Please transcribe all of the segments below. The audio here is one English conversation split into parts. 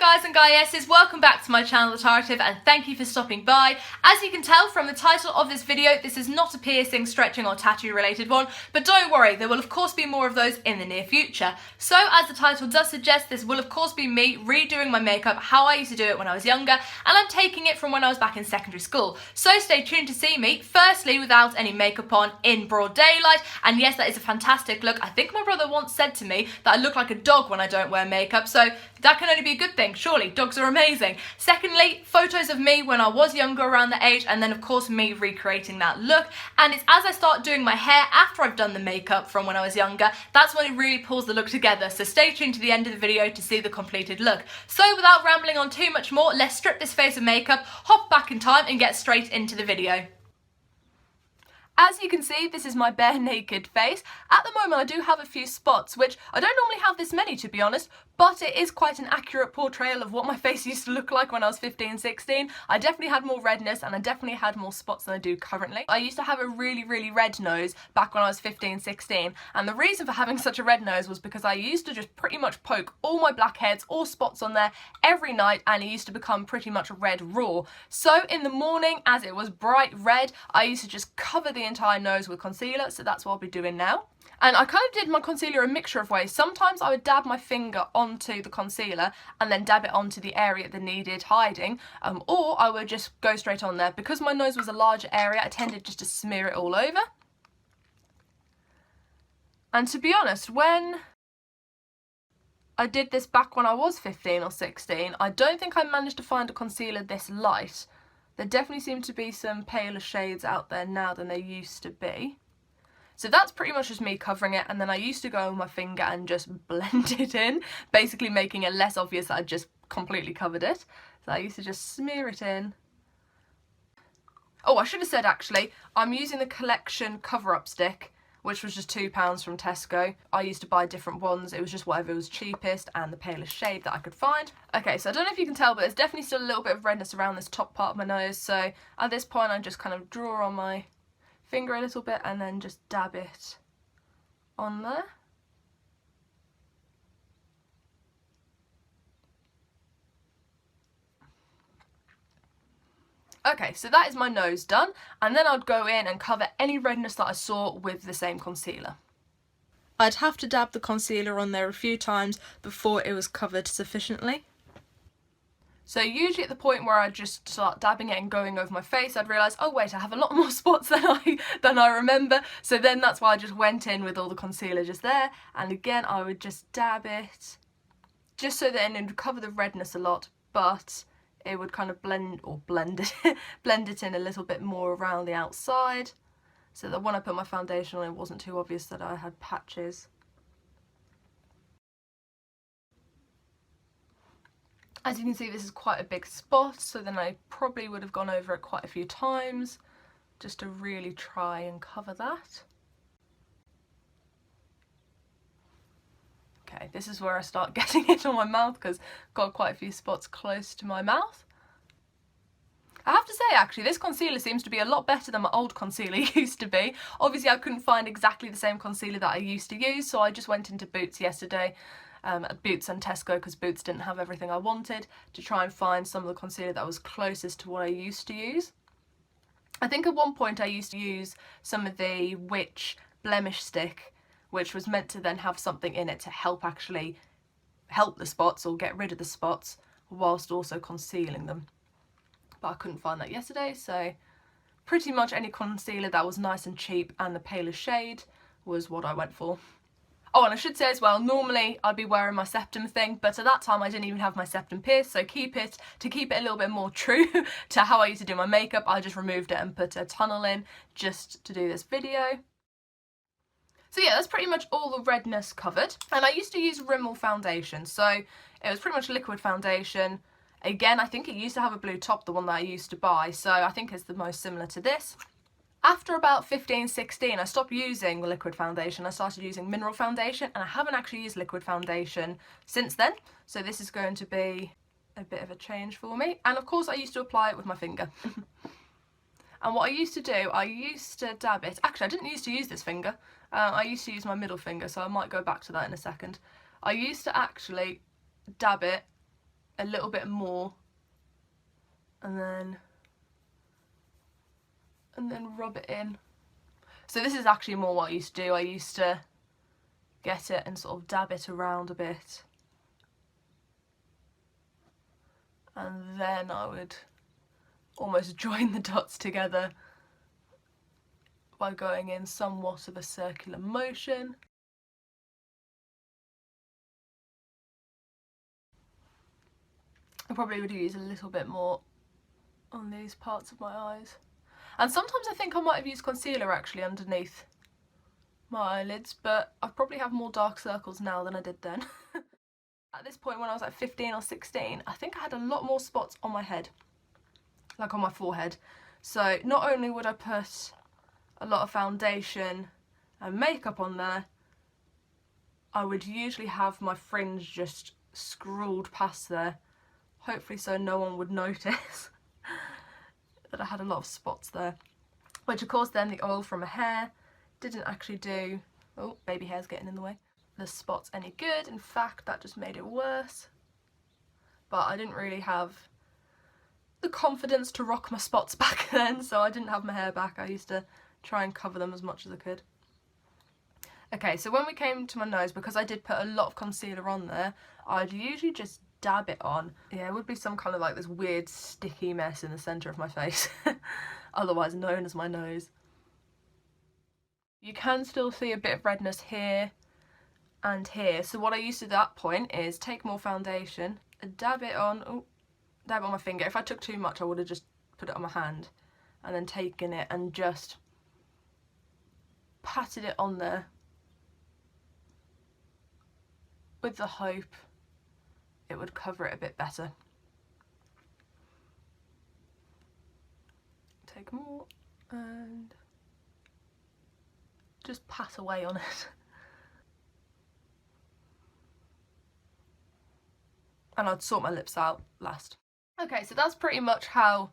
guys and guyesses, welcome back to my channel TheTarative and thank you for stopping by. As you can tell from the title of this video, this is not a piercing, stretching or tattoo related one, but don't worry, there will of course be more of those in the near future. So as the title does suggest, this will of course be me redoing my makeup how I used to do it when I was younger, and I'm taking it from when I was back in secondary school. So stay tuned to see me, firstly without any makeup on, in broad daylight, and yes, that is a fantastic look. I think my brother once said to me that I look like a dog when I don't wear makeup, so that can only be a good thing, surely. Dogs are amazing. Secondly, photos of me when I was younger around that age, and then of course me recreating that look. And it's as I start doing my hair after I've done the makeup from when I was younger, that's when it really pulls the look together. So stay tuned to the end of the video to see the completed look. So without rambling on too much more, let's strip this face of makeup, hop back in time and get straight into the video. As you can see, this is my bare naked face. At the moment I do have a few spots, which I don't normally have this many to be honest, but it is quite an accurate portrayal of what my face used to look like when I was 15, 16. I definitely had more redness and I definitely had more spots than I do currently. I used to have a really red nose back when I was 15, 16, and the reason for having such a red nose was because I used to just pretty much poke all my blackheads or spots on there every night, and it used to become pretty much red raw. So in the morning, as it was bright red, I used to just cover the entire nose with concealer, so that's what I'll be doing now. And I kind of did my concealer a mixture of ways. Sometimes I would dab my finger onto the concealer and then dab it onto the area that needed hiding, or I would just go straight on there. Because my nose was a larger area, I tended just to smear it all over. And to be honest, when I did this back when I was 15 or 16, I don't think I managed to find a concealer this light. There definitely seem to be some paler shades out there now than there used to be. So that's pretty much just me covering it, and then I used to go with my finger and just blend it in, basically making it less obvious that I just completely covered it. So I used to just smear it in. Oh, I should have said actually, I'm using the Collection cover-up stick, which was just £2 from Tesco. I used to buy different ones, it was just whatever was cheapest and the palest shade that I could find. Okay, so I don't know if you can tell, but there's definitely still a little bit of redness around this top part of my nose, so at this point I just kind of draw on my finger a little bit and then just dab it on there. Okay, so that is my nose done, and then I'd go in and cover any redness that I saw with the same concealer. I'd have to dab the concealer on there a few times before it was covered sufficiently. So usually at the point where I just start dabbing it and going over my face, I'd realise, oh wait, I have a lot more spots than I remember. So then that's why I just went in with all the concealer just there, and again I would just dab it, just so that it would cover the redness a lot, but it would kind of blend it in a little bit more around the outside, so that when I put my foundation on it wasn't too obvious that I had patches. As you can see, this is quite a big spot, so then I probably would have gone over it quite a few times just to really try and cover that. Okay, this is where I start getting it on my mouth because I've got quite a few spots close to my mouth. I have to say actually, this concealer seems to be a lot better than my old concealer used to be. Obviously I couldn't find exactly the same concealer that I used to use, so I just went into Boots yesterday, at Boots and Tesco, because Boots didn't have everything I wanted, to try and find some of the concealer that was closest to what I used to use. I think at one point I used to use some of the Witch blemish stick, which was meant to then have something in it to help the spots or get rid of the spots whilst also concealing them. But I couldn't find that yesterday, so pretty much any concealer that was nice and cheap and the palest shade was what I went for. Oh, and I should say as well, normally I'd be wearing my septum thing, but at that time I didn't even have my septum pierced, so to keep it a little bit more true to how I used to do my makeup, I just removed it and put a tunnel in just to do this video. So yeah, that's pretty much all the redness covered. And I used to use Rimmel foundation, so it was pretty much liquid foundation. Again, I think it used to have a blue top, the one that I used to buy, so I think it's the most similar to this. After about 15, 16, I stopped using the liquid foundation. I started using mineral foundation, and I haven't actually used liquid foundation since then. So this is going to be a bit of a change for me. And of course, I used to apply it with my finger. And what I used to do, I used to dab it. Actually, I didn't used to use this finger. I used to use my middle finger, so I might go back to that in a second. I used to actually dab it a little bit more, and then rub it in. So this is actually more what I used to do. I used to get it and sort of dab it around a bit, and then I would almost join the dots together by going in somewhat of a circular motion. I probably would use a little bit more on these parts of my eyes. And sometimes I think I might have used concealer actually underneath my eyelids, but I probably have more dark circles now than I did then. At this point when I was like 15 or 16, I think I had a lot more spots on my head, like on my forehead. So not only would I put a lot of foundation and makeup on there, I would usually have my fringe just scrawled past there, hopefully so no one would notice that I had a lot of spots there. Which of course then the oil from my hair didn't actually do, oh, baby hair's getting in the way, the spots any good. In fact, that just made it worse. But I didn't really have the confidence to rock my spots back then, so I didn't have my hair back. I used to try and cover them as much as I could. Okay, so when we came to my nose, because I did put a lot of concealer on there, I'd usually just dab it on. Yeah, it would be some kind of like this weird sticky mess in the centre of my face, otherwise known as my nose. You can still see a bit of redness here and here, so what I used to do at that point is take more foundation, dab it on, oh, dab it on my finger. If I took too much I would have just put it on my hand, and then taken it and just patted it on there with the hope it would cover it a bit better. Take more and just pat away on it. And I'd sort my lips out last. Okay, so that's pretty much how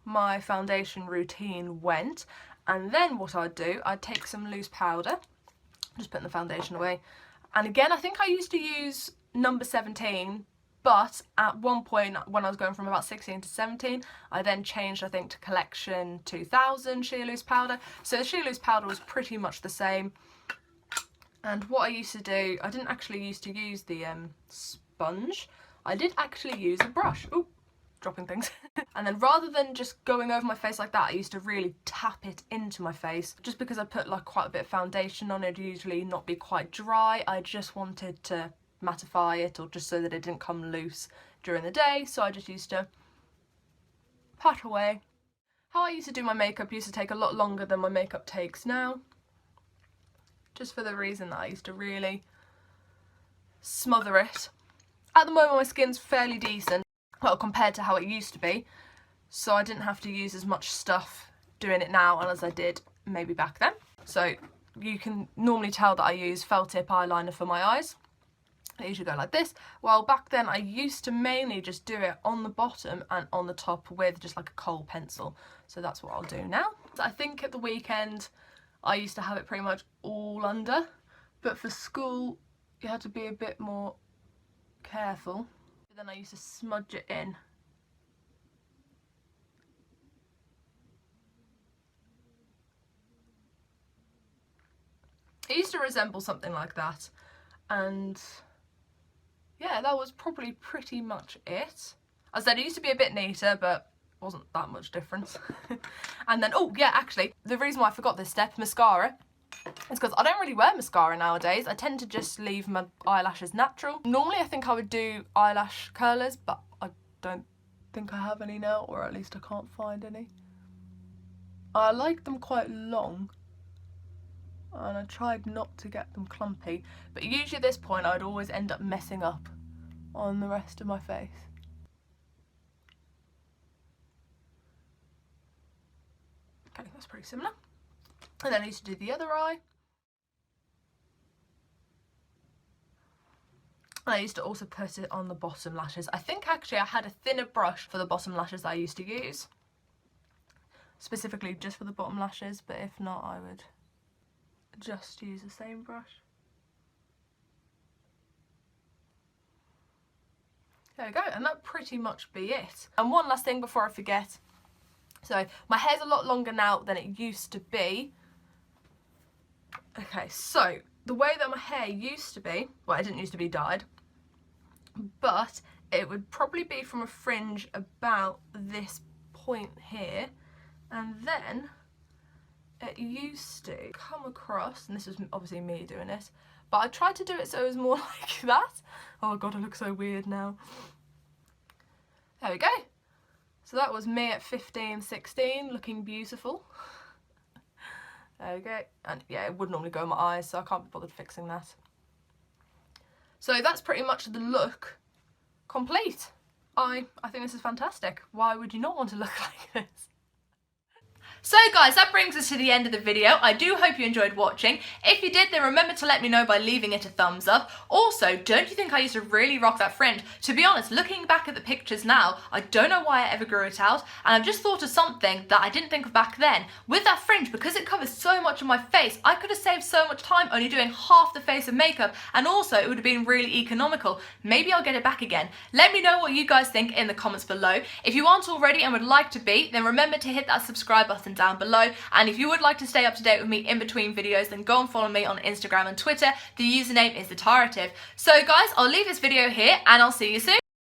my foundation routine went. And then what I'd do, I'd take some loose powder, just putting the foundation away. And again, I think I used to use number 17, but at one point when I was going from about 16 to 17, I then changed, I think, to collection 2000 sheer loose powder. So the sheer loose powder was pretty much the same. And what I used to do, I didn't actually used to use the sponge. I did actually use a brush. Ooh, dropping things. And then rather than just going over my face like that, I used to really tap it into my face. Just because I put like quite a bit of foundation on, it'd usually not be quite dry. I just wanted to mattify it, or just so that it didn't come loose during the day. So I just used to pat away. How I used to do my makeup used to take a lot longer than my makeup takes now. Just for the reason that I used to really smother it. At the moment my skin's fairly decent, well, compared to how it used to be, so I didn't have to use as much stuff doing it now as I did maybe back then. So you can normally tell that I use felt tip eyeliner for my eyes. I usually go like this. Well, back then I used to mainly just do it on the bottom and on the top with just like a kohl pencil. So that's what I'll do now. So I think at the weekend I used to have it pretty much all under, but for school you had to be a bit more careful. But then I used to smudge it in. It used to resemble something like that, and yeah, that was probably pretty much it. As I said, it used to be a bit neater, but wasn't that much difference. And then, oh yeah, actually, the reason why I forgot this step, mascara, is because I don't really wear mascara nowadays. I tend to just leave my eyelashes natural. Normally I think I would do eyelash curlers, but I don't think I have any now, or at least I can't find any. I like them quite long, and I tried not to get them clumpy, but usually at this point I'd always end up messing up on the rest of my face. Okay, that's pretty similar. And then I used to do the other eye. I used to also put it on the bottom lashes. I think actually I had a thinner brush for the bottom lashes that I used to use, specifically just for the bottom lashes, but if not I would just use the same brush. There we go, and that pretty much be it. And one last thing before I forget. So my hair's a lot longer now than it used to be. Okay, so the way that my hair used to be, well, it didn't used to be dyed, but it would probably be from a fringe about this point here, and then it used to come across, and this was obviously me doing it, but I tried to do it so it was more like that. Oh god, I look so weird now. There we go. So that was me at 15, 16, looking beautiful. There we go. And yeah, it would normally go in my eyes, so I can't be bothered fixing that. So that's pretty much the look complete. I think this is fantastic. Why would you not want to look like this? So guys, that brings us to the end of the video. I do hope you enjoyed watching. If you did, then remember to let me know by leaving it a thumbs up. Also, don't you think I used to really rock that fringe? To be honest, looking back at the pictures now, I don't know why I ever grew it out, and I've just thought of something that I didn't think of back then. With that fringe, because it covers so much of my face, I could have saved so much time only doing half the face of makeup, and also it would have been really economical. Maybe I'll get it back again. Let me know what you guys think in the comments below. If you aren't already and would like to be, then remember to hit that subscribe button down below, and if you would like to stay up to date with me in between videos, then go and follow me on Instagram and Twitter. The username is TheTarative. So guys, I'll leave this video here and I'll see you soon.